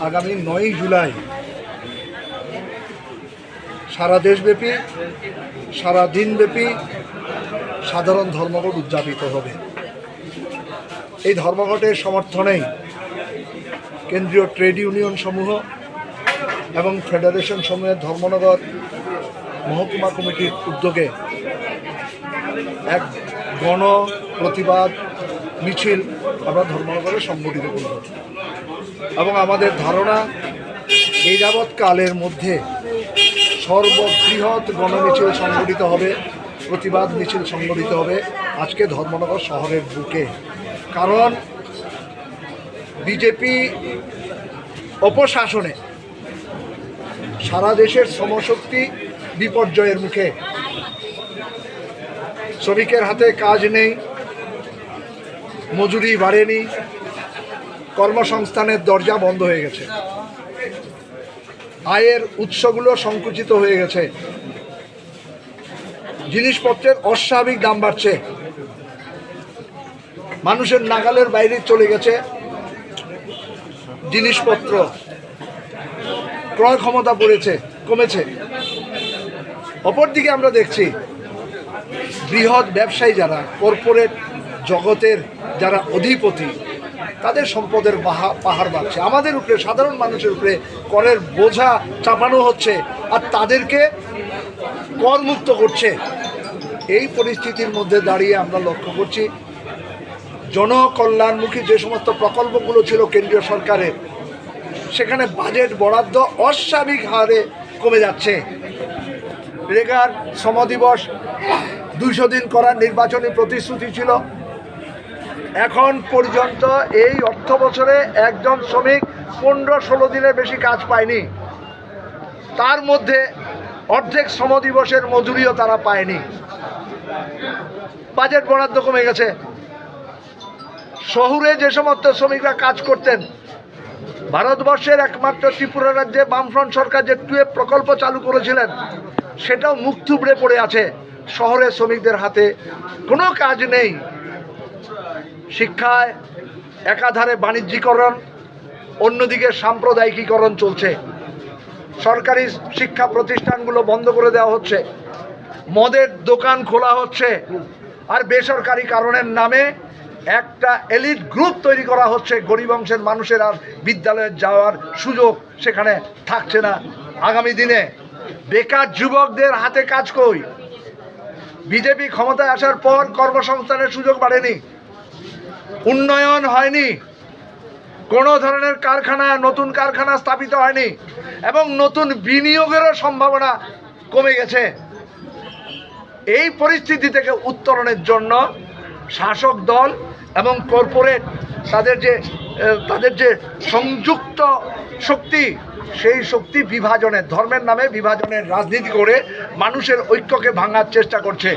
আগামী 9 জুলাই সারা দেশব্যাপী সারা দিনব্যাপী সাধারণ ধর্মঘট উদযাপিত হবে। এই ধর্মঘটের সমর্থনেই কেন্দ্রীয় ট্রেড ইউনিয়ন সমূহ এবং ফেডারেশন সমূহের ধর্মনগর মহকুমা কমিটির উদ্যোগে এক গণ প্রতিবাদ মিছিল আমরা ধর্মনগরে সংগঠিত করব এবং আমাদের ধারণা এই যাবৎকালের মধ্যে সর্ববৃহৎ গণমিছিল সংগঠিত হবে, প্রতিবাদ মিছিল সংগঠিত হবে আজকে ধর্মনগর শহরের বুকে। কারণ বিজেপি অপশাসনে সারা দেশের শ্রমশক্তি বিপর্যয়ের মুখে, শ্রমিকের হাতে কাজ নেই, মজুরি বাড়েনি, কর্মসংস্থানের দরজা বন্ধ হয়ে গেছে, আয়ের উৎসগুলো সংকুচিত হয়ে গেছে, জিনিসপত্রের অস্বাভাবিক দাম বাড়ছে, মানুষের নাগালের বাইরে চলে গেছে জিনিসপত্র, ক্রয় ক্ষমতা কমেছে। অপরদিকে আমরা দেখছি বৃহৎ ব্যবসায়ী যারা, কর্পোরেট জগতের যারা অধিপতি, তাদের সম্পদের পাহাড় বাড়ছে, আমাদের উপরে, সাধারণ মানুষের উপরে করের বোঝা চাপানো হচ্ছে আর তাদেরকে করমুক্ত করছে। এই পরিস্থিতির মধ্যে দাঁড়িয়ে আমরা লক্ষ্য করছি জনকল্যাণমুখী যে সমস্ত প্রকল্পগুলো ছিল কেন্দ্রীয় সরকারের, সেখানে বাজেট বরাদ্দ অস্বাভাবিক হারে কমে যাচ্ছে। রেগার শ্রম দিবস 200 দিন করার নির্বাচনী প্রতিশ্রুতি ছিল, এখন পর্যন্ত এই অর্থ বছরে একজন শ্রমিক 15-16 দিনের বেশি কাজ পায়নি, তার মধ্যে অর্ধেক শ্রম দিবসের মজুরিও তারা পায়নি। বাজেট বরাদ্দ কমে গেছে। শহুরে যে সমস্ত শ্রমিকরা কাজ করতেন, ভারতবর্ষের একমাত্র ত্রিপুরা রাজ্যে বামফ্রন্ট সরকার যে টুয়েব প্রকল্প চালু করেছিলেন, সেটাও মুখ থুবড়ে পড়ে আছে। শহরের শ্রমিকদের হাতে কোনো কাজ নেই। শিক্ষায় একাধারে বাণিজ্যিকরণ, অন্যদিকে সাম্প্রদায়িকীকরণ চলছে। সরকারি শিক্ষা প্রতিষ্ঠানগুলো বন্ধ করে দেওয়া হচ্ছে, মদের দোকান খোলা হচ্ছে, আর বেসরকারি কারণের নামে একটা এলিট গ্রুপ তৈরি করা হচ্ছে। গরিব অংশের মানুষের আর বিদ্যালয়ে যাওয়ার সুযোগ সেখানে থাকছে না। আগামী দিনে বেকার যুবকদের হাতে কাজ কই? বিজেপি ক্ষমতায় আসার পর কর্মসংস্থানের সুযোগ বাড়েনি, উন্নয়ন হয়নি, কোনো ধরনের কারখানা, নতুন কারখানা স্থাপিত হয়নি এবং নতুন বিনিয়োগেরও সম্ভাবনা কমে গেছে। এই পরিস্থিতি থেকে উত্তরণের জন্য শাসক দল এবং কর্পোরেট তাদের যে সংযুক্ত শক্তি, সেই শক্তি বিভাজনের, ধর্মের নামে বিভাজনের রাজনীতি করে মানুষের ঐক্যকে ভাঙার চেষ্টা করছে।